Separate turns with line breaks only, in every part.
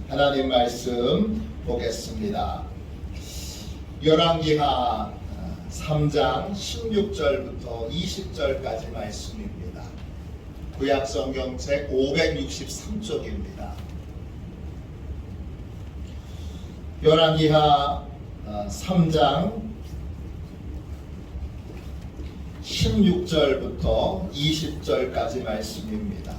하나님 말씀 보겠습니다. 열왕기하 3장 16절부터 20절까지 말씀입니다. 구약성경 책 563쪽입니다. 열왕기하 3장 16절부터 20절까지 말씀입니다.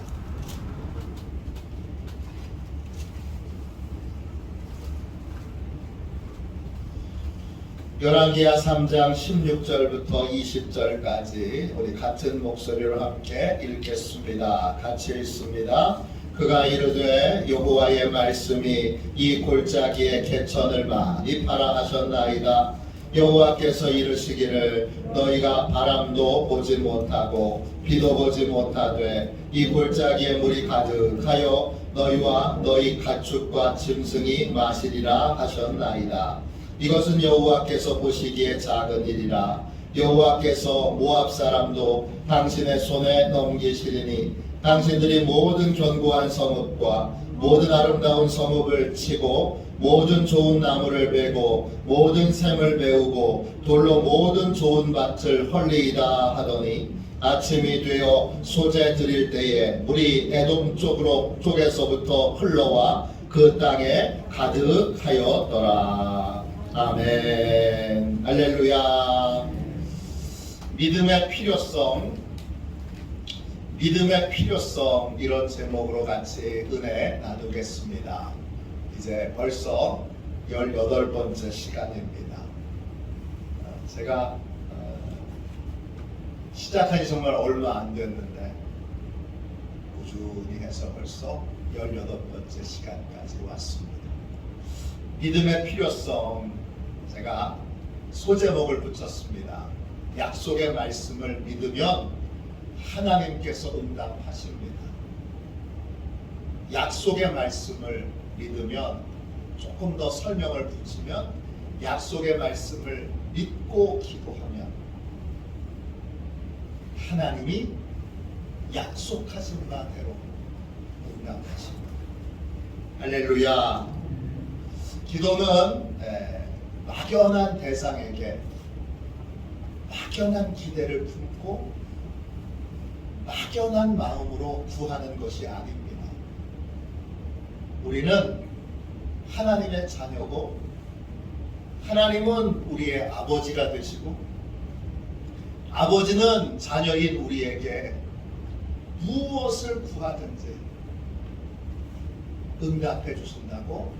열왕기하 3장 16절부터 20절까지 우리 같은 목소리로 함께 읽겠습니다. 같이 읽습니다. 그가 이르되 여호와의 말씀이 이 골짜기에 개천을 많이 파라 하셨나이다. 여호와께서 이르시기를 너희가 바람도 보지 못하고 비도 보지 못하되 이 골짜기에 물이 가득하여 너희와 너희 가축과 짐승이 마시리라 하셨나이다. 이것은 여호와께서 보시기에 작은 일이라. 여호와께서 모압 사람도 당신의 손에 넘기시리니 당신들이 모든 견고한 성읍과 모든 아름다운 성읍을 치고 모든 좋은 나무를 베고 모든 샘을 메우고 돌로 모든 좋은 밭을 헐리이다 하더니 아침이 되어 소재 드릴 때에 물이 에돔 쪽에서부터 흘러와 그 땅에 가득하였더라. 아멘. 할렐루야. 믿음의 필요성 이런 제목으로 같이 은혜 나누겠습니다. 이제 벌써 18번째 시간입니다. 제가 시작한 지 정말 얼마 안 됐는데 꾸준히 해서 벌써 18번째 시간까지 왔습니다. 믿음의 필요성, 제가 소제목을 붙였습니다. 약속의 말씀을 믿으면 하나님께서 응답하십니다. 약속의 말씀을 믿으면, 조금 더 설명을 붙이면, 약속의 말씀을 믿고 기도하면 하나님이 약속하신 바대로 응답하십니다. 할렐루야. 기도는 막연한 대상에게 막연한 기대를 품고 막연한 마음으로 구하는 것이 아닙니다. 우리는 하나님의 자녀고 하나님은 우리의 아버지가 되시고 아버지는 자녀인 우리에게 무엇을 구하든지 응답해 주신다고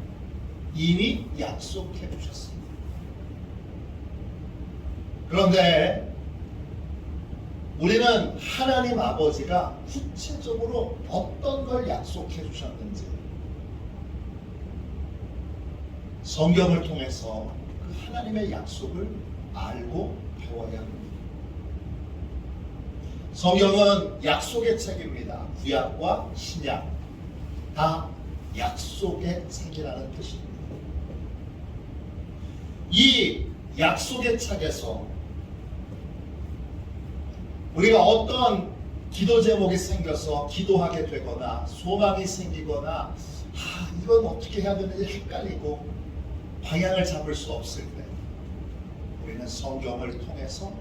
이미 약속해 주셨습니다. 그런데 우리는 하나님 아버지가 구체적으로 어떤 걸 약속해 주셨는지 성경을 통해서 그 하나님의 약속을 알고 배워야 합니다. 성경은 약속의 책입니다. 구약과 신약 다 약속의 책이라는 뜻입니다. 이 약속의 책에서 우리가 어떤 기도 제목이 생겨서 기도하게 되거나 소망이 생기거나 이건 어떻게 해야 되는지 헷갈리고 방향을 잡을 수 없을 때 우리는 성경을 통해서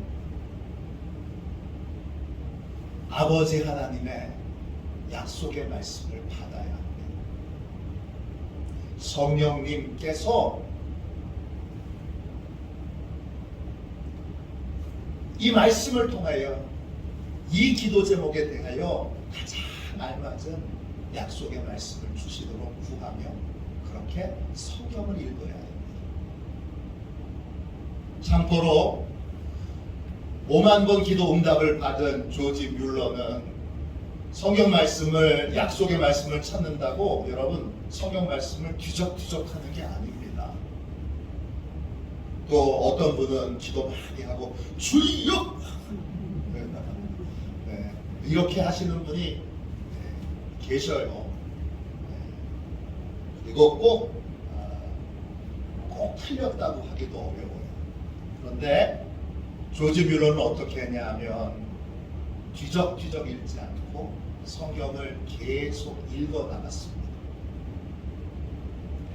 아버지 하나님의 약속의 말씀을 받아야 합니다. 성령님께서 이 말씀을 통하여 이 기도 제목에 대하여 가장 알맞은 약속의 말씀을 주시도록 구하며 그렇게 성경을 읽어야 합니다. 참고로 5만 번 기도 응답을 받은 조지 뮬러는 성경 말씀을, 약속의 말씀을 찾는다고 여러분 성경 말씀을 뒤적뒤적 하는 게 아닙니다. 또 어떤 분은 기도 많이 하고 주여 이렇게 하시는 분이 계셔요. 그리고 꼭 틀렸다고 하기도 어려워요. 그런데 조지 뮬러는 어떻게 했냐면 뒤적뒤적 읽지 않고 성경을 계속 읽어 나갔습니다.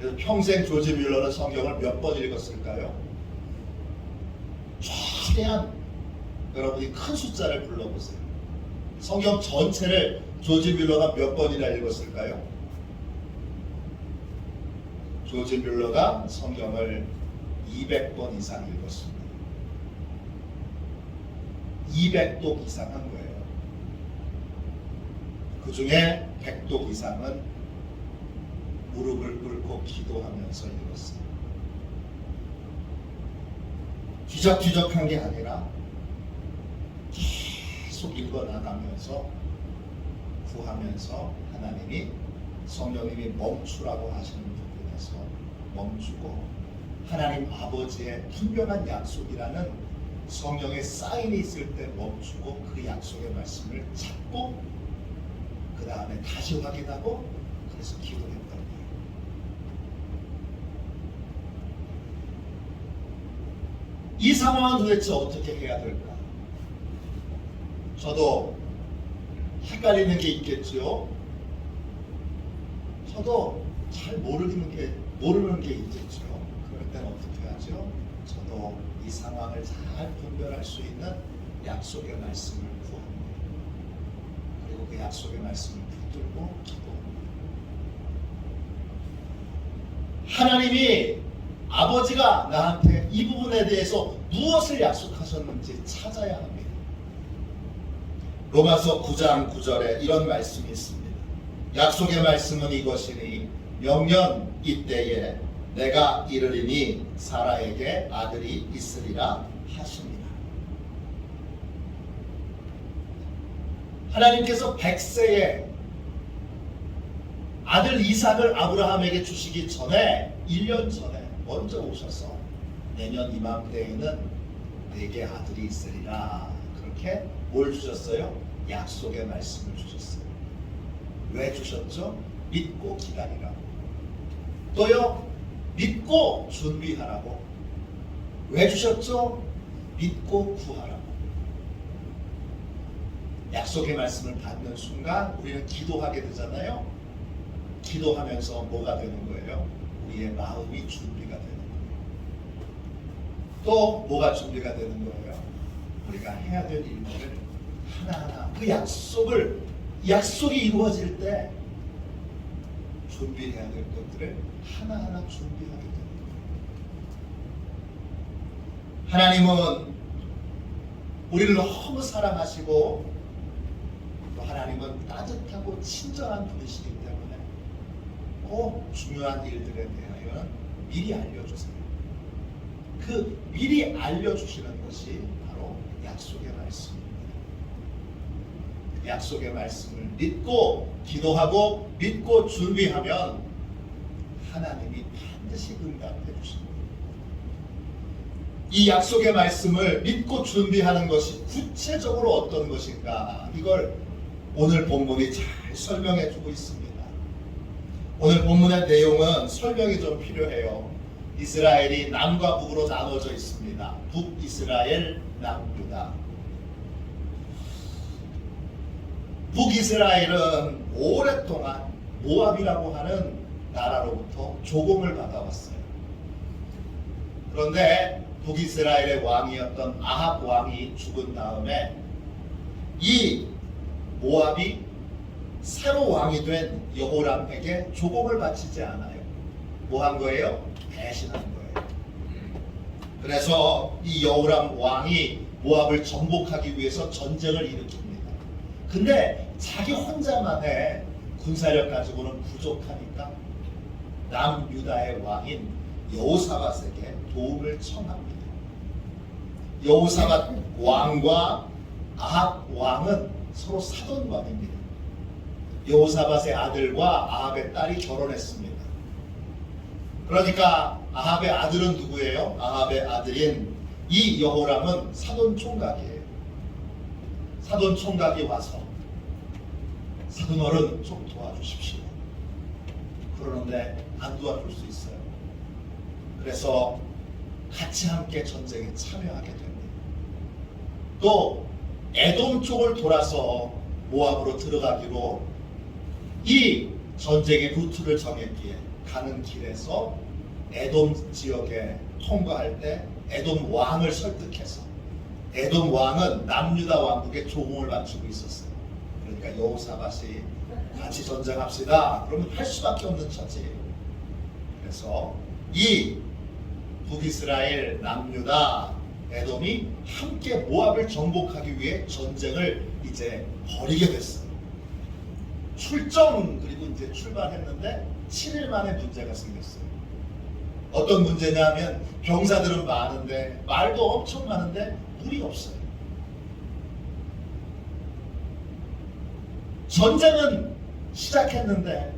그래서 평생 조지 뮬러는 성경을 몇 번 읽었을까요? 최대한 여러분이 큰 숫자를 불러보세요. 성경 전체를 조지 뮬러가 몇 번이나 읽었을까요? 조지 뮬러가 성경을 200번 이상 읽었습니다. 200독 이상 한 거예요. 그 중에 100독 이상은 무릎을 꿇고 기도하면서 읽었어요. 뒤적뒤적한 게 아니라 계속 읽어나가면서 구하면서 하나님이 성령님이 멈추라고 하시는 부분에서 멈추고 하나님 아버지의 분명한 약속이라는 성경에 사인이 있을 때 멈추고 그 약속의 말씀을 찾고 그 다음에 다시 확인하고 그래서 기도했던 거예요. 이 상황은 도대체 어떻게 해야 될까? 저도 헷갈리는 게 있겠죠. 저도 잘 모르는 게 있겠죠. 그럴 때는 어떻게 하죠? 저도 이 상황을 잘 분별할 수 있는 약속의 말씀을 구합니다. 그리고 그 약속의 말씀을 붙들고 기도합니다. 하나님이 아버지가 나한테 이 부분에 대해서 무엇을 약속하셨는지 찾아야 합니다. 로마서 9장 9절에 이런 말씀이 있습니다. 약속의 말씀은 이것이니 명년 이때에 내가 이르리니 사라에게 아들이 있으리라 하십니다. 하나님께서 100세에 아들 이삭을 아브라함에게 주시기 전에 1년 전에 먼저 오셔서 내년 이맘때에는 내게 아들이 있으리라 그렇게 뭘 주셨어요? 약속의 말씀을 주셨어요. 왜 주셨죠? 믿고 기다리라고. 또요 믿고 준비하라고. 왜 주셨죠? 믿고 구하라고. 약속의 말씀을 받는 순간 우리는 기도하게 되잖아요. 기도하면서 뭐가 되는 거예요? 우리의 마음이 준비가 되는 거예요. 또 뭐가 준비가 되는 거예요? 우리가 해야 될 일들을 하나하나 그 약속이 이루어질 때 준비해야 될 것들을 하나하나 준비하게 됩니다. 하나님은 우리를 너무 사랑하시고 또 하나님은 따뜻하고 친절한 분이시기 때문에 꼭 중요한 일들에 대하여 미리 알려주세요. 그 미리 알려주시는 것이 바로 약속의 말씀입니다. 약속의 말씀을 믿고 기도하고 믿고 준비하면 하나님이 반드시 응답해 주십니다. 이 약속의 말씀을 믿고 준비하는 것이 구체적으로 어떤 것인가 이걸 오늘 본문이 잘 설명해 주고 있습니다. 오늘 본문의 내용은 설명이 좀 필요해요. 이스라엘이 남과 북으로 나눠져 있습니다. 북이스라엘, 남유다. 북이스라엘은 오랫동안 모압이라고 하는 나라로부터 조공을 받아왔어요. 그런데 북이스라엘의 왕이었던 아합 왕이 죽은 다음에 이 모압이 새로 왕이 된 여호람에게 조공을 바치지 않아요. 뭐 한 거예요? 배신한 거예요. 그래서 이 여호람 왕이 모압을 정복하기 위해서 전쟁을 일으킵니다. 근데 자기 혼자만의 군사력 가지고는 부족하니까 남유다의 왕인 여호사밧에게 도움을 청합니다. 여호사밧 왕과 아합 왕은 서로 사돈관입니다. 여호사밧의 아들과 아합의 딸이 결혼했습니다. 그러니까 아합의 아들은 누구예요? 아합의 아들인 이 여호람은 사돈 총각이에요. 사돈 총각이 와서 사돈 어른 좀 도와주십시오. 그러는데 안 도와줄 수 있어요. 그래서 같이 함께 전쟁에 참여하게 됩니다. 또 에돔 쪽을 돌아서 모압으로 들어가기로 이 전쟁의 루트를 정했기에 가는 길에서 에돔 지역에 통과할 때 에돔 왕을 설득해서, 에돔 왕은 남유다 왕국에 조공을 바치고 있었어요. 그러니까 여호사밧이 같이 전쟁합시다. 그러면 할 수밖에 없는 처지예요. 그래서 이 북이스라엘, 남유다, 에돔이 함께 모압을 정복하기 위해 전쟁을 이제 벌이게 됐어요. 출정 그리고 이제 출발했는데 7일 만에 문제가 생겼어요. 어떤 문제냐면 병사들은 많은데, 말도 엄청 많은데 물이 없어요. 전쟁은 시작했는데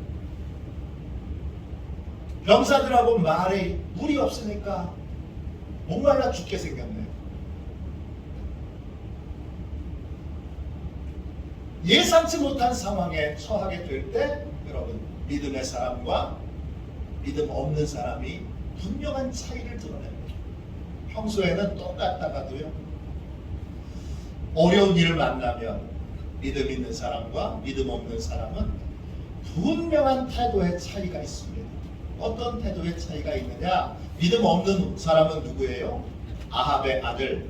병사들하고 말이 물이 없으니까 목말라 죽게 생겼네요. 예상치 못한 상황에 처하게 될 때 여러분, 믿음의 사람과 믿음 없는 사람이 분명한 차이를 드러냅니다. 평소에는 똑같다가도요, 어려운 일을 만나면 믿음 있는 사람과 믿음 없는 사람은 분명한 태도의 차이가 있습니다. 어떤 태도의 차이가 있느냐? 믿음 없는 사람은 누구예요? 아합의 아들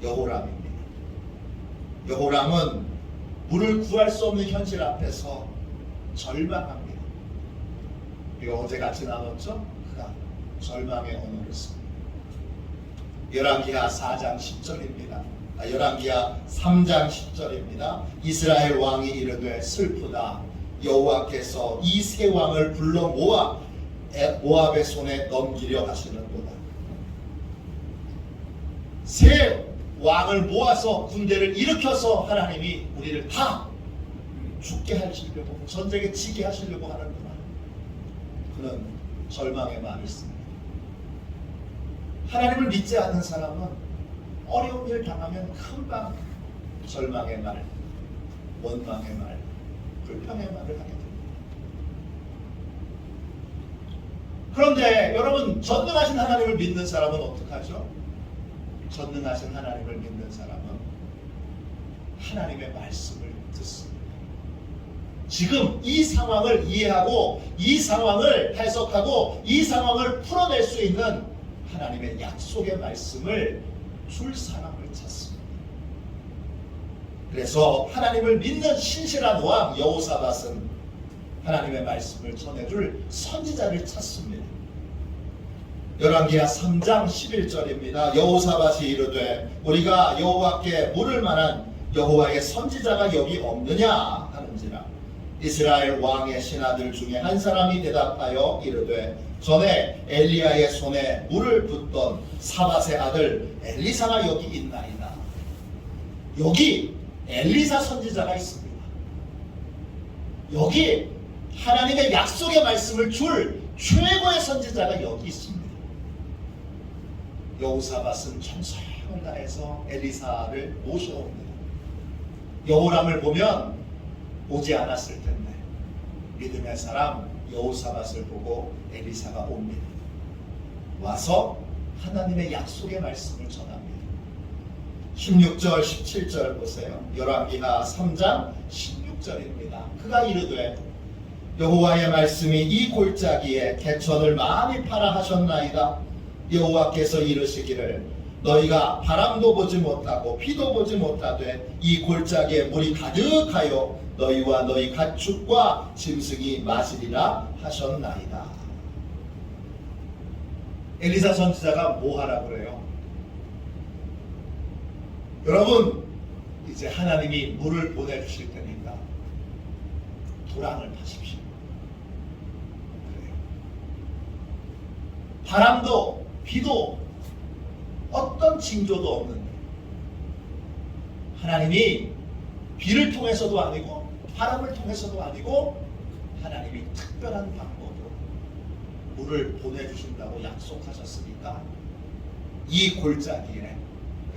여호람입니다. 여호람은 물을 구할 수 없는 현실 앞에서 절망합니다. 그리고 어제 같이 나눴죠? 그가 절망의 언어를 씁니다. 열왕기하 4장 10절입니다. 열왕기하 3장 10절입니다. 이스라엘 왕이 이르되 슬프다. 여호와께서 이 세 왕을 불러 모압의 손에 넘기려 하시는구나. 세 왕을 모아서 군대를 일으켜서 하나님이 우리를 다 죽게 하시려고, 전쟁에 지게 하시려고 하는구나. 그는 절망의 말을 씁니다. 하나님을 믿지 않는 사람은 어려운 일 당하면 금방 절망의 말, 원망의 말, 불평의 말을 하게 됩니다. 그런데 여러분, 전능하신 하나님을 믿는 사람은 어떡하죠? 전능하신 하나님을 믿는 사람은 하나님의 말씀을 듣습니다. 지금 이 상황을 이해하고 이 상황을 해석하고 이 상황을 풀어낼 수 있는 하나님의 약속의 말씀을 줄 사람을 찾습니다. 그래서 하나님을 믿는 신실한 왕 여호사밧은 하나님의 말씀을 전해줄 선지자를 찾습니다. 열왕기하 3장 11절입니다. 여호사밧이 이르되 우리가 여호와께 물을 만한 여호와의 선지자가 여기 없느냐 하는지라. 이스라엘 왕의 신하들 중에 한 사람이 대답하여 이르되 전에 엘리야의 손에 물을 붓던 사밧의 아들 엘리사가 여기 있나이다. 여기 엘리사 선지자가 있습니다. 여기 하나님의 약속의 말씀을 줄 최고의 선지자가 여기 있습니다. 여호사밧은 천성을 다해서 엘리사를 모셔옵니다. 여호람을 보면 오지 않았을 텐데 믿음의 사람 여호사밧을 보고 엘리사가 옵니다. 와서 하나님의 약속의 말씀을 전합니다. 16절 17절 보세요. 열왕기하 3장 16절입니다. 그가 이르되 여호와의 말씀이 이 골짜기에 개천을 많이 파라 하셨나이다. 여호와께서 이르시기를 너희가 바람도 보지 못하고 비도 보지 못하되 이 골짜기에 물이 가득하여 너희와 너희 가축과 짐승이 마시리라 하셨나이다. 엘리사 선지자가 뭐 하라 그래요? 여러분, 이제 하나님이 물을 보내주실 테니까 도랑을 파십시오. 그래요. 바람도 비도 어떤 징조도 없는데 하나님이 비를 통해서도 아니고 바람을 통해서도 아니고 하나님이 특별한 방법으로 물을 보내주신다고 약속하셨으니까 이 골짜기에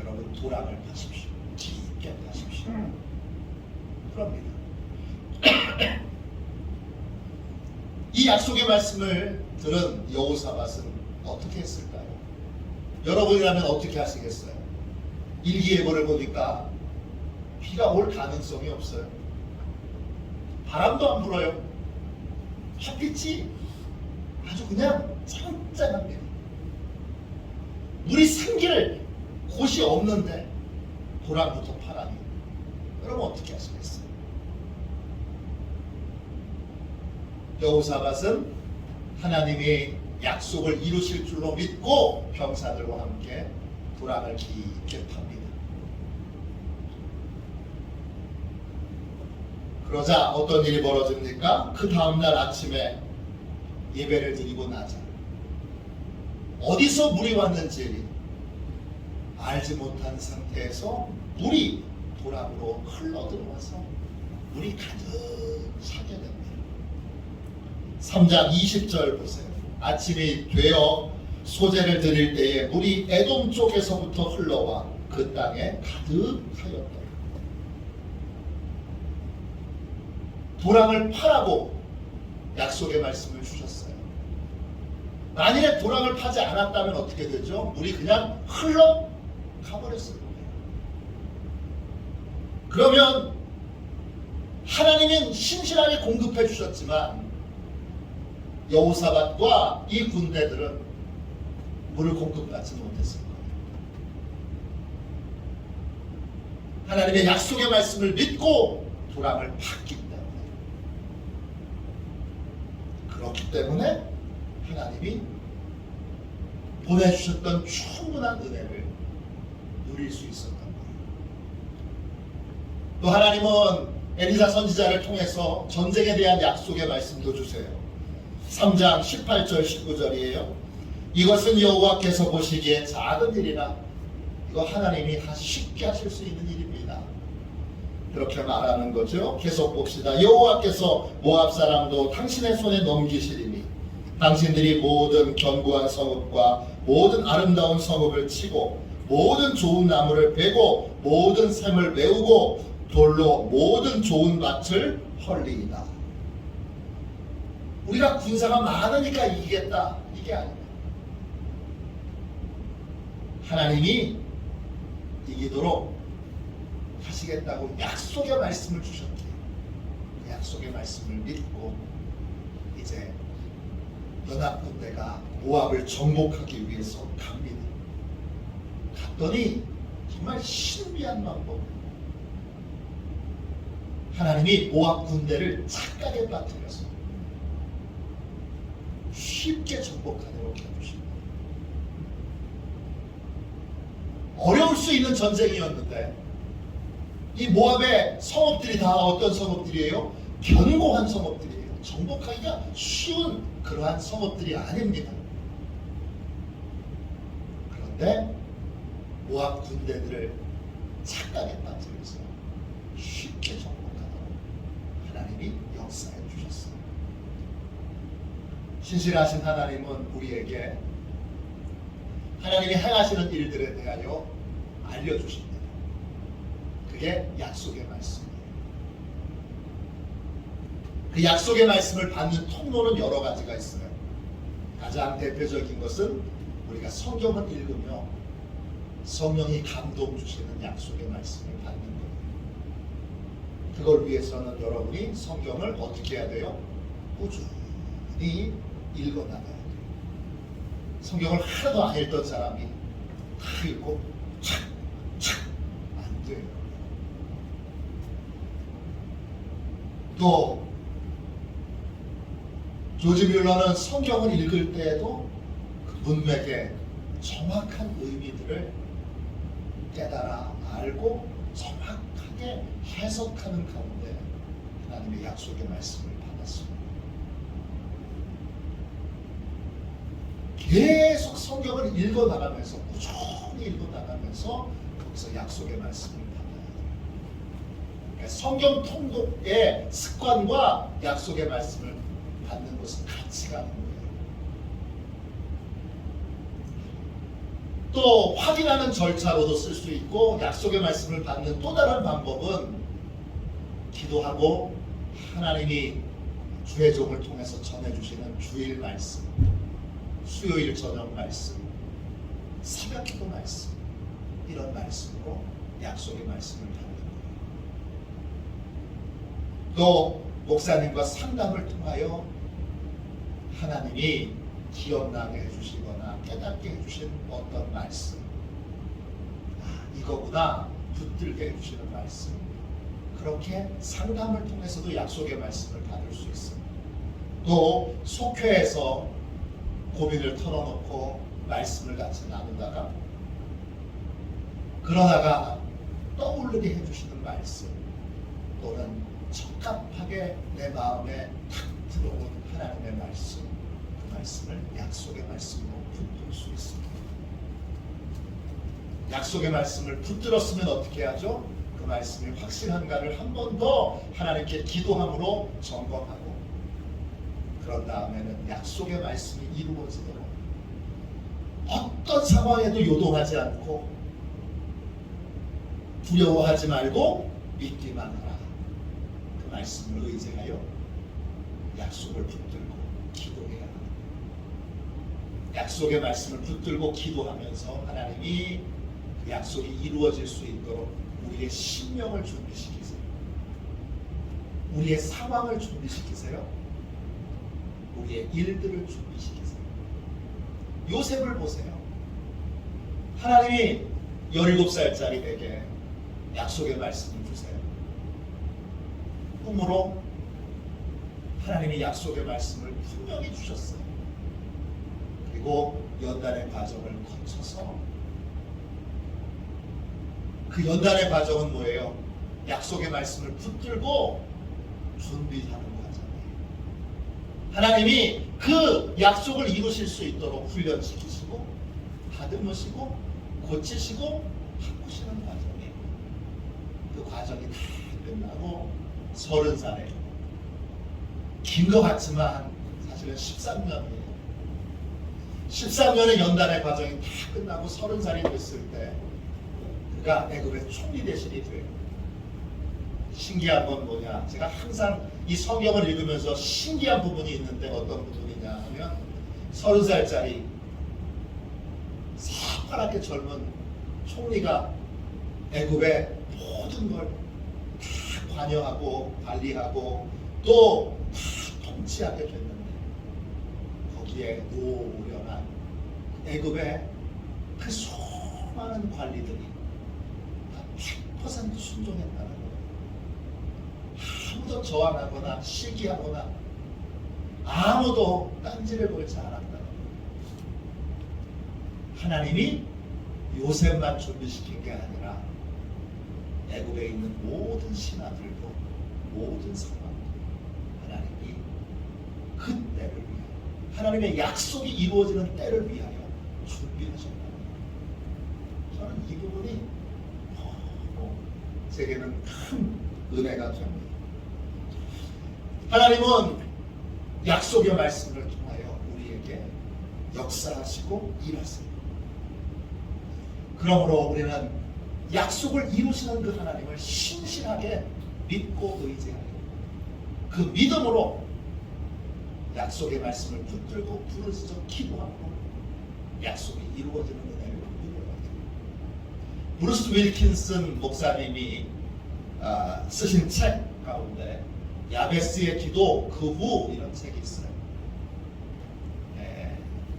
여러분 도랑을 파십시오. 깊게 파십시오. 그럽니다. 이 약속의 말씀을 들은 여호사밧은 어떻게 했을까요? 여러분이라면 어떻게 하시겠어요? 일기예보를 보니까 비가 올 가능성이 없어요. 바람도 안 불어요. 햇빛이 아주 그냥 짱짱합니다. 물이 생길 곳이 없는데 도랑부터 파라니. 그러면 어떻게 하시겠어요? 여호사밧은 하나님이 약속을 이루실 줄로 믿고 병사들과 함께 도랑을 깊게 팝니다. 그러자 어떤 일이 벌어집니까? 그 다음날 아침에 예배를 드리고 나자 어디서 물이 왔는지 알지 못한 상태에서 물이 도랑으로 흘러들어와서 물이 가득 차게 됩니다. 3장 20절 보세요. 아침이 되어 소제를 드릴 때에 물이 에돔 쪽에서부터 흘러와 그 땅에 가득하였다. 도랑을 파라고 약속의 말씀을 주셨어요. 만일에 도랑을 파지 않았다면 어떻게 되죠? 물이 그냥 흘러가버렸을 거예요. 그러면 하나님은 신실하게 공급해 주셨지만 여호사밧과 이 군대들은 물을 공급받지 못했을 거예요. 하나님의 약속의 말씀을 믿고 도랑을 팠기 때문에, 그렇기 때문에 하나님이 보내주셨던 충분한 은혜를 누릴 수 있었던 거예요. 또 하나님은 엘리사 선지자를 통해서 전쟁에 대한 약속의 말씀도 주세요. 3장 18절 19절이에요. 이것은 여호와께서 보시기에 작은 일이나 이거 하나님이 다 쉽게 하실 수 있는 일입니다. 그렇게 말하는 거죠. 계속 봅시다. 여호와께서 모압 사람도 당신의 손에 넘기시리니 당신들이 모든 견고한 성읍과 모든 아름다운 성읍을 치고 모든 좋은 나무를 베고 모든 샘을 메우고 돌로 모든 좋은 밭을 헐리이다. 우리가 군사가 많으니까 이기겠다, 이게 아닙니다. 하나님이 이기도록 하시겠다고 약속의 말씀을 주셨기에 그 약속의 말씀을 믿고 이제 연합군대가 모압을 정복하기 위해서 갑니다. 갔더니 정말 신비한 방법, 하나님이 모압 군대를 착각에 빠뜨려서 쉽게 정복하도록 해주십니다. 어려울 수 있는 전쟁이었는데 이 모압의 성읍들이 다 어떤 성읍들이에요? 견고한 성읍들이에요. 정복하기가 쉬운 그러한 성읍들이 아닙니다. 그런데 모압 군대들을 착각에 빠뜨려서 쉽게 정복하도록 하나님이 역사해 주셨어요. 신실하신 하나님은 우리에게 하나님이 행하시는 일들에 대하여 알려주십니다. 그게 약속의 말씀이에요. 그 약속의 말씀을 받는 통로는 여러 가지가 있어요. 가장 대표적인 것은 우리가 성경을 읽으며 성령이 감동 주시는 약속의 말씀을 받는 거예요. 그걸 위해서는 여러분이 성경을 어떻게 해야 돼요? 꾸준히 읽어나가야 돼요. 성경을 하나도 안 읽던 사람이 다 읽고 착착 안 돼요. 또 조지 뮬러는 성경을 읽을 때에도 그 문맥의 정확한 의미들을 깨달아 알고 정확하게 해석하는 가운데 하나님의 약속의 말씀을 받았습니다. 계속 성경을 읽어나가면서 꾸준히 읽어나가면서 거기서 약속의 말씀을 받아야 돼요. 그러니까 성경 통독의 습관과 약속의 말씀을 받는 것은 같이 가는 거예요. 또 확인하는 절차로도 쓸 수 있고 약속의 말씀을 받는 또 다른 방법은 기도하고 하나님이 주의 종을 통해서 전해주시는 주일 말씀, 수요일 저녁 말씀, 새벽 기도 말씀, 이런 말씀으로 약속의 말씀을 받는 거예요. 또 목사님과 상담을 통하여 하나님이 기억나게 해주시거나 깨닫게 해주신 어떤 말씀, 이거구나 붙들게 해주시는 말씀, 그렇게 상담을 통해서도 약속의 말씀을 받을 수 있습니다. 또 속회에서 고민을 털어놓고 말씀을 같이 나누다가 그러다가 떠오르게 해주시는 말씀, 또는 적합하게 내 마음에 탁 들어온 하나님의 말씀, 그 말씀을 약속의 말씀으로 붙들 수 있습니다. 약속의 말씀을 붙들었으면 어떻게 하죠? 그 말씀이 확실한가를 한 번 더 하나님께 기도함으로 점검하고, 그런 다음에는 약속의 말씀이 이루어지도록 어떤 상황에도 요동하지 않고 두려워하지 말고 믿기만 하라. 그 말씀을 의지하여 약속을 붙들고 기도해야 합니다. 약속의 말씀을 붙들고 기도하면서 하나님이 그 약속이 이루어질 수 있도록 우리의 심령을 준비시키세요. 우리의 상황을 준비시키세요. 우리의 일들을 준비시키세요. 요셉을 보세요. 하나님이 17살짜리에게 약속의 말씀을 주세요. 꿈으로 하나님이 약속의 말씀을 분명히 주셨어요. 그리고 연단의 과정을 거쳐서, 그 연단의 과정은 뭐예요? 약속의 말씀을 붙들고 준비하는 과정이에요. 하나님이 그 약속을 이루실 수 있도록 훈련시키시고 다듬으시고 고치시고 바꾸시는 과정이에요. 그 과정이 다 끝나고 30살에, 긴 것 같지만 사실은 13년이에요. 13년의 연단의 과정이 다 끝나고 30살이 됐을 때 그가 애굽의 총리 대신이 돼요. 신기한 건 뭐냐? 제가 항상 이 성경을 읽으면서 신기한 부분이 있는데 어떤 부분이냐 하면 30살짜리 새파랗게 젊은 총리가 애굽의 모든 걸 다 관여하고 관리하고 또 다 통치하게 됐는데, 거기에 노련한 애굽의 그 수많은 관리들이 다 100% 순종했다는 거예요. 아무도 저항하거나 시기하거나 아무도 딴지를 걸지 않았다는 거예요. 하나님이 요셉만 준비시킨 게 아니라 애굽에 있는 모든 신하들도, 모든 사람도 하나님이 그 때를 위하여, 하나님의 약속이 이루어지는 때를 위하여 준비하셨다는 거예요. 저는 이 부분이 너무 제게는 큰 은혜가 됩니다. 하나님은 약속의 말씀을 통하여 우리에게 역사하시고 일하세요. 그러므로 우리는 약속을 이루시는 그 하나님을 신실하게 믿고 의지하여 그 믿음으로 약속의 말씀을 붙들고 부르짖어 기도하고 약속이 이루어지는 은혜를 누려야 됩니다. 브루스 윌킨슨 목사님이 쓰신 책 가운데 야베스의 기도 그 후 이런 책이 있어요.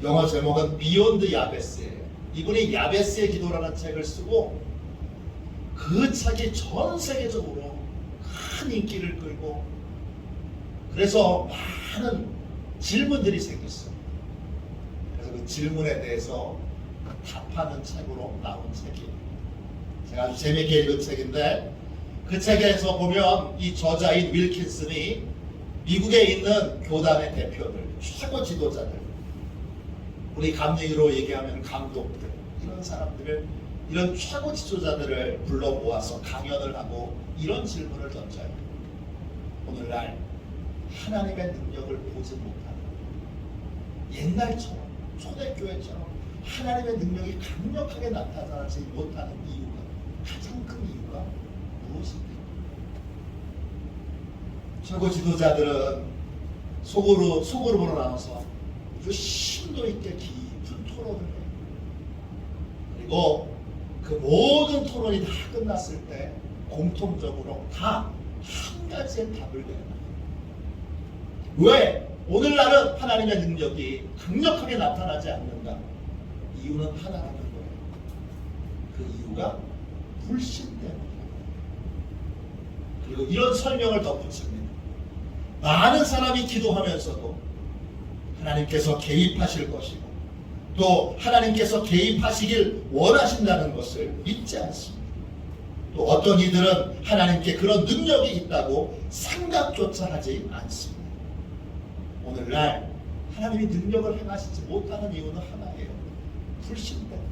영어 제목은 비욘드 야베스예요. 이분이 야베스의 기도라는 책을 쓰고 그 책이 전 세계적으로 큰 인기를 끌고, 그래서 많은 질문들이 생겼어요. 그래서 그 질문에 대해서 답하는 책으로 나온 책이에요. 제가 아주 재미있게 읽은 책인데, 그 책에서 보면 이 저자인 윌킨슨이 미국에 있는 교단의 대표들, 최고 지도자들, 우리 감리로 얘기하면 감독들, 이런 사람들을, 이런 최고 지도자들을 불러 모아서 강연을 하고 이런 질문을 던져요. 오늘날 하나님의 능력을 보지 못하는, 옛날처럼 초대교회처럼 하나님의 능력이 강력하게 나타나지 못하는 이유가, 가장 큰 이유가 무엇입니까? 최고 지도자들은 소그룹으로 나눠서 아주 심도 있게 깊은 토론을 해요. 그리고 그 모든 토론이 다 끝났을 때 공통적으로 다 한 가지의 답을 내요. 왜 오늘날은 하나님의 능력이 강력하게 나타나지 않는가? 이유는 하나라는 거예요. 그 이유가 불신 때문이에요. 그리고 이런 설명을 덧붙입니다. 많은 사람이 기도하면서도 하나님께서 개입하실 것이고 또 하나님께서 개입하시길 원하신다는 것을 믿지 않습니다. 또 어떤 이들은 하나님께 그런 능력이 있다고 생각조차 하지 않습니다. 오늘날 하나님이 능력을 행하시지 못하는 이유는 하나예요. 불신 때문에.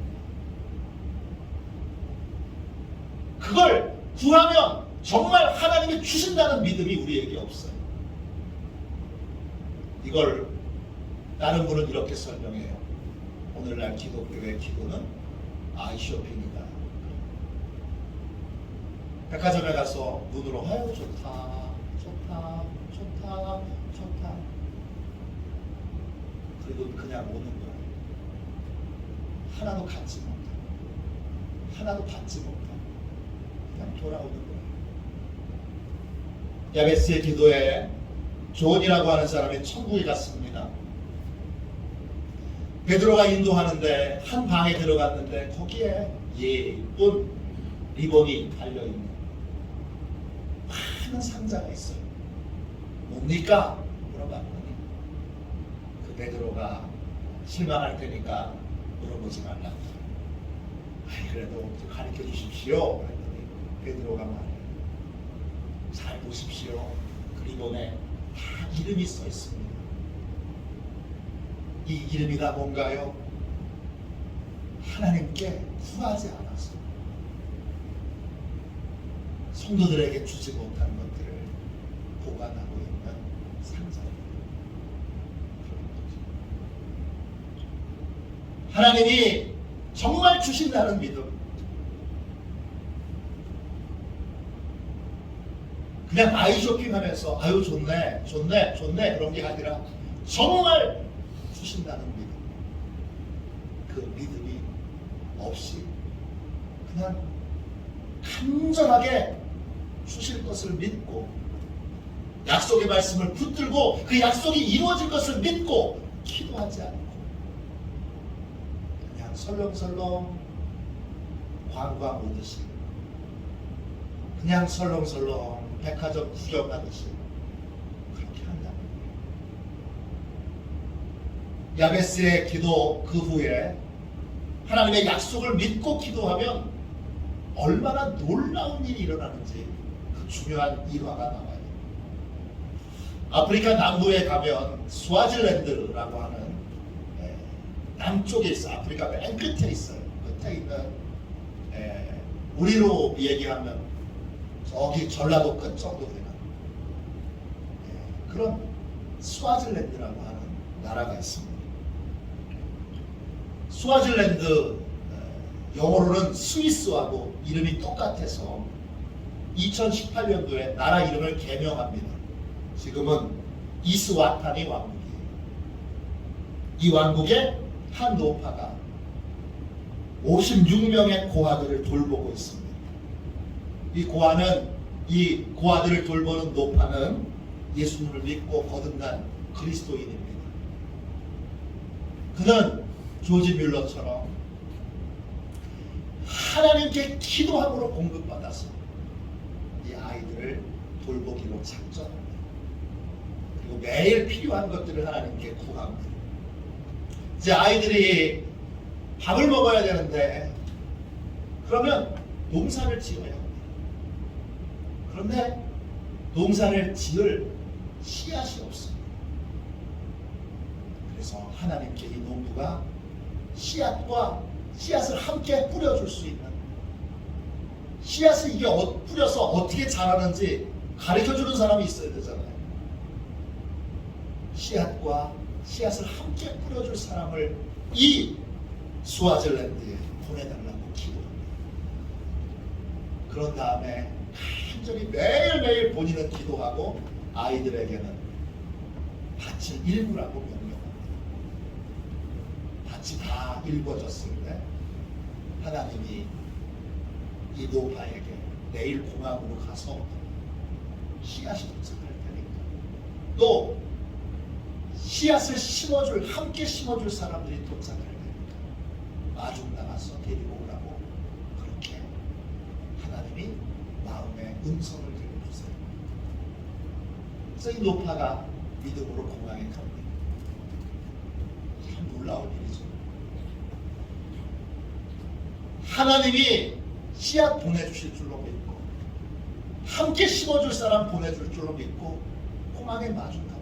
그걸 구하면 정말 하나님이 주신다는 믿음이 우리에게 없어요. 이걸 다른 분은 이렇게 설명해요. 오늘날 기독교의 기도는 아이쇼핑이다. 백화점에 가서 눈으로 아유 좋다 좋다 좋다 좋다 그리고 그냥 오는 거예요. 하나도 갖지 못하고 하나도 받지 못하고 그냥 돌아오는 거예요. 야베스의 기도에 존이라고 하는 사람이 천국에 갔습니다. 베드로가 인도하는데 한 방에 들어갔는데 거기에 예쁜 리본이 달려있는 많은 상자가 있어요. 뭡니까? 물어봤더니 그 베드로가 실망할 테니까 물어보지 말라고. 그래도 가르쳐 주십시오. 그랬더니 베드로가 말해요. 잘 보십시오. 그 리본에 다 이름이 써 있습니다. 이 이름이 다 뭔가요? 하나님께 구하지 않아서 성도들에게 주지 못한 것들을 보관하고 있는 상자입니다. 하나님이 정말 주신다는 믿음, 그냥 아이쇼핑하면서 아유 좋네 좋네 좋네 그런 게 아니라 정말 주신다는 믿음, 그 믿음이 없이 그냥 간절하게 주실 것을 믿고 약속의 말씀을 붙들고 그 약속이 이루어질 것을 믿고 기도하지 않고 그냥 설렁설렁 관광 오듯이 그냥 설렁설렁 백화점 구경하듯이 그렇게 한다. 야베스의 기도 그 후에 하나님의 약속을 믿고 기도하면 얼마나 놀라운 일이 일어나는지 그 중요한 일화가 나와요. 아프리카 남부에 가면 스와질랜드라고 하는 남쪽에 있어. 아프리카 맨 끝에 있어요. 끝에 있는 우리로 얘기하면 저기 전라도 끝 정도 되는 그런 스와질랜드라고 하는 나라가 있습니다. 스와질랜드 영어로는 스위스하고 이름이 똑같아서 2018년도에 나라 이름을 개명합니다. 지금은 이스와타니 왕국이에요. 이 왕국의 한 노파가 56명의 고아들을 돌보고 있습니다. 이 고아들을 돌보는 노파는 예수님을 믿고 거듭난 그리스도인입니다. 그는 조지 뮬러처럼 하나님께 기도함으로 공급받아서 이 아이들을 돌보기로 작정합니다. 그리고 매일 필요한 것들을 하나님께 구합니다. 이제 아이들이 밥을 먹어야 되는데 그러면 농사를 지어야 합니다. 그런데 농사를 지을 씨앗이 없습니다. 그래서 하나님께 이 농부가 씨앗을 함께 뿌려줄 수 있는, 씨앗을 이게 뿌려서 어떻게 자라는지 가르쳐주는 사람이 있어야 되잖아요. 씨앗을 함께 뿌려줄 사람을 이 스와질랜드에 보내달라고 기도합니다. 그런 다음에 간절히 매일매일 본인은 기도하고 아이들에게는 밭을 일구라고 명령합니다. 밭이 다 일궈졌을 때 하나님이 이 노파에게 내일 공항으로 가서 씨앗이 도착할 테니까 또 씨앗을 심어줄, 함께 심어줄 사람들이 도착을 해요. 마중 나가서 데리고 오라고 그렇게 하나님이 마음의 음성을 들려주세요. 그래서 이 노파가 믿음으로 공항에 갑니다. 참 놀라운 일이죠. 하나님이 씨앗 보내주실 줄로 믿고 함께 심어줄 사람 보내줄 줄로 믿고 공항에 마중 갑니다.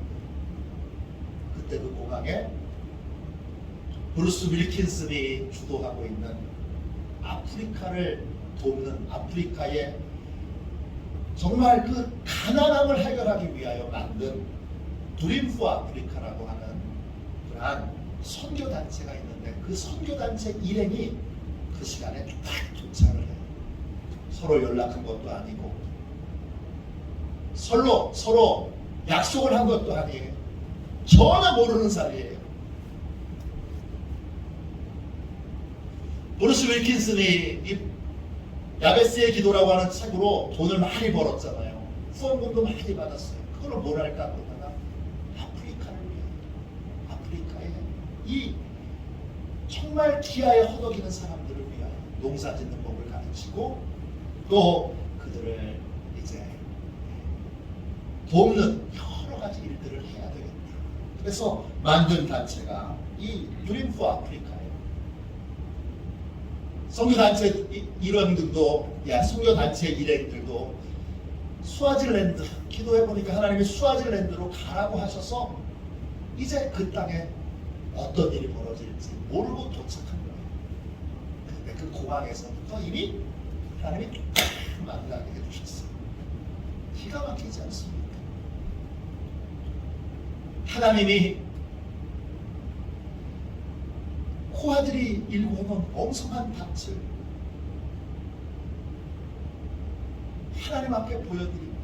그때 그 공항에 브루스 윌킨슨이 주도하고 있는 아프리카를 돕는, 아프리카의 정말 그 가난함을 해결하기 위하여 만든 드림 포 아프리카라고 하는 그러한 선교단체가 있는데, 그 선교단체 일행이 그 시간에 딱 도착을 해요. 서로 연락한 것도 아니고 서로 약속을 한 것도 아니에요. 전혀 모르는 사이예요. 브루스 윌킨슨이 이 야베스의 기도라고 하는 책으로 돈을 많이 벌었잖아요. 후원금도 많이 받았어요. 그걸로 뭘 할까 그러다가 아프리카를 위하여, 아프리카에 이 정말 기아에 허덕이는 사람들을 위하여 농사 짓는 법을 가르치고 또 그들을 이제 돕는 여러 가지 일들을 해야 되겠다. 그래서 만든 단체가 이 드림 포 아프리카예요. 선교단체 일원들도, 선교단체 일행들도 스와질랜드, 기도해보니까 하나님이 스와질랜드로 가라고 하셔서 이제 그 땅에 어떤 일이 벌어질지 모르고 도착한 거예요. 근데 그 공항에서부터 이미 하나님이 만나게 해주셨어요. 기가 막히지 않습니까? 하나님이 코아들이 일궈놓은 엉성한 밭을 하나님 앞에 보여드리고,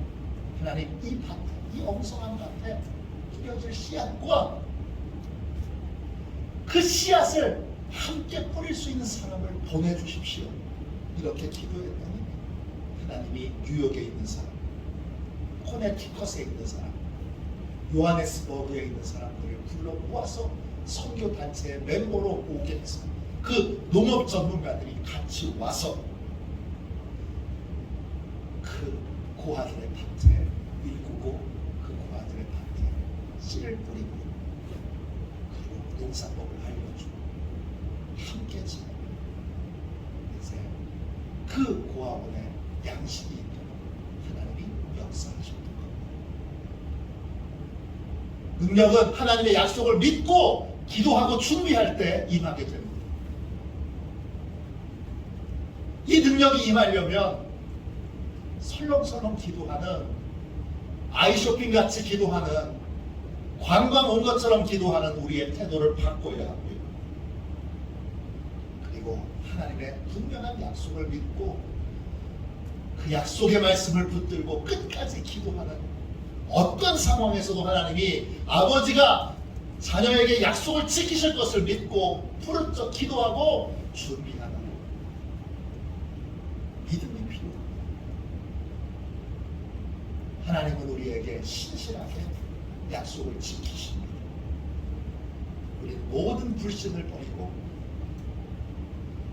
하나님 이 밭에, 이 엉성한 밭에 뿌려질 씨앗과 그 씨앗을 함께 뿌릴 수 있는 사람을 보내주십시오. 이렇게 기도했더니 하나님이 뉴욕에 있는 사람, 코네티컷에 있는 사람, 요하네스버그에 있는 사람들을 불러 모아서 선교단체의 멤버로 오게 해서 그 농업 전문가들이 같이 와서 그 고아들의 밭에 일구고 그 고아들의 밭에 씨를 뿌리고 그리고 농사법을 알려주고 함께 지내고 이제 그 고아원에 양식이 있도록 하나님이 역사하셨던 겁니다. 능력은 하나님의 약속을 믿고 기도하고 준비할 때 임하게 됩니다. 이 능력이 임하려면 설렁설렁 기도하는, 아이쇼핑 같이 기도하는, 관광 온 것처럼 기도하는 우리의 태도를 바꿔야 합니다. 그리고 하나님의 분명한 약속을 믿고 그 약속의 말씀을 붙들고 끝까지 기도하는, 어떤 상황에서도 하나님이 아버지가 자녀에게 약속을 지키실 것을 믿고 부르짖어 기도하고 준비하는 믿음이 필요합니다. 하나님은 우리에게 신실하게 약속을 지키십니다. 우리 모든 불신을 버리고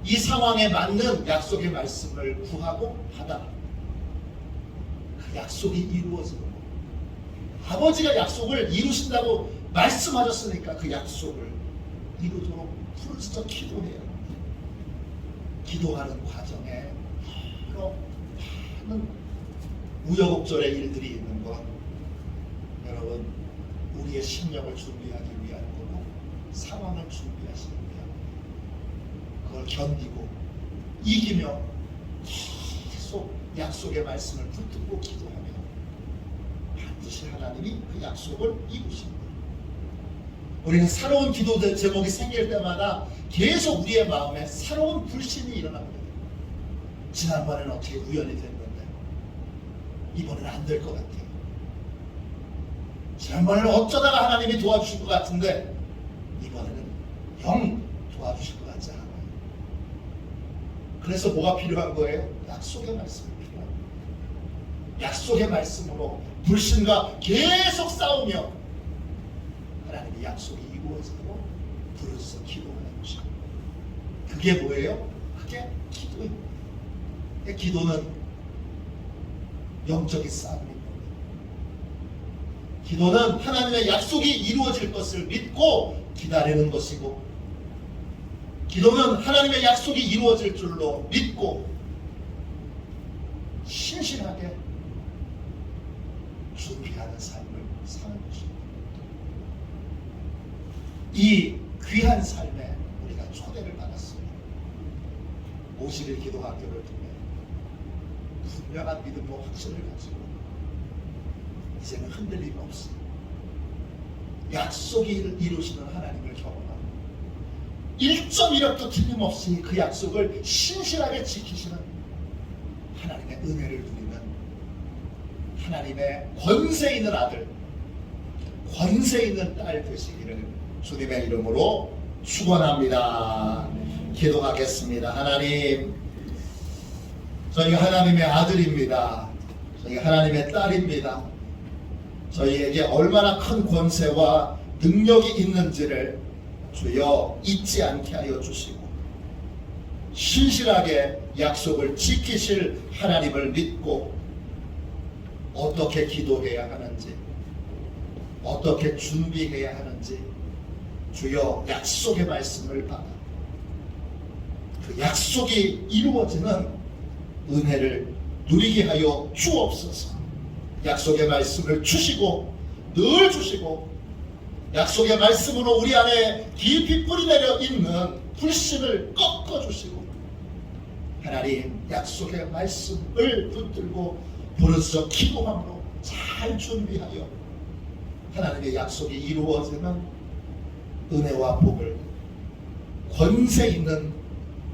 이 상황에 맞는 약속의 말씀을 구하고 받아 그 약속이 이루어지고, 아버지가 약속을 이루신다고 말씀하셨으니까 그 약속을 이루도록 부르짖어 기도해야 합니다. 기도하는 과정에 여러 많은 우여곡절의 일들이 있는 것, 여러분 우리의 심령을 준비하기 위한 거고 상황을 준비하시기 위한 그걸 견디고 이기며 계속 약속의 말씀을 붙들고 기도하며 반드시 하나님이 그 약속을 이루십니다. 우리는 새로운 기도 제목이 생길 때마다 계속 우리의 마음에 새로운 불신이 일어납니다. 지난번에는 어떻게 우연히 됐는데 이번에는 안 될 것 같아요. 지난번에는 어쩌다가 하나님이 도와주실 것 같은데 이번에는 영 도와주실 것 같지 않아요. 그래서 뭐가 필요한 거예요? 약속의 말씀이 필요합니다. 약속의 말씀으로 불신과 계속 싸우며 하나님의 약속이 이루어지고 부르짖어 기도하는 것이고, 그게 뭐예요? 그게 기도입니다. 기도는 영적인 싸움입니다. 기도는 하나님의 약속이 이루어질 것을 믿고 기다리는 것이고, 기도는 하나님의 약속이 이루어질 줄로 믿고 신실하게 준비하는 삶을 사는 것입니다. 이 귀한 삶에 우리가 초대를 받았습니다. 50일 기도 학교를 통해 분명한 믿음과 확신을 가지고 이제는 흔들림 없이 약속이 이루시는 하나님을 경험하고 1.1획도 틀림없이 그 약속을 신실하게 지키시는 하나님의 은혜를 누리는 하나님의 권세 있는 아들, 권세 있는 딸 되시기를 주님의 이름으로 축원합니다. 기도하겠습니다. 하나님, 저희가 하나님의 아들입니다. 저희가 하나님의 딸입니다. 저희에게 얼마나 큰 권세와 능력이 있는지를 주여 잊지 않게 하여 주시고 신실하게 약속을 지키실 하나님을 믿고 어떻게 기도해야 하는지, 어떻게 준비해야 하는지 주여 약속의 말씀을 받아 그 약속이 이루어지는 은혜를 누리게 하여 주옵소서. 약속의 말씀을 주시고 늘 주시고 약속의 말씀으로 우리 안에 깊이 뿌리내려 있는 불신을 꺾어주시고 하나님 약속의 말씀을 붙들고 부르짖어 기도함으로 잘 준비하여 하나님의 약속이 이루어지는 은혜와 복을, 권세 있는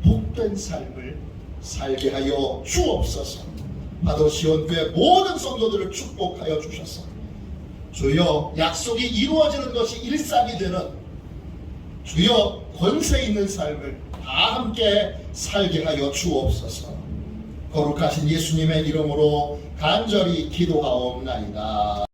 복된 삶을 살게 하여 주옵소서. 바도시온교회 모든 성도들을 축복하여 주셔서 주여 약속이 이루어지는 것이 일상이 되는 주여 권세 있는 삶을 다 함께 살게 하여 주옵소서. 거룩하신 예수님의 이름으로 간절히 기도하옵나이다.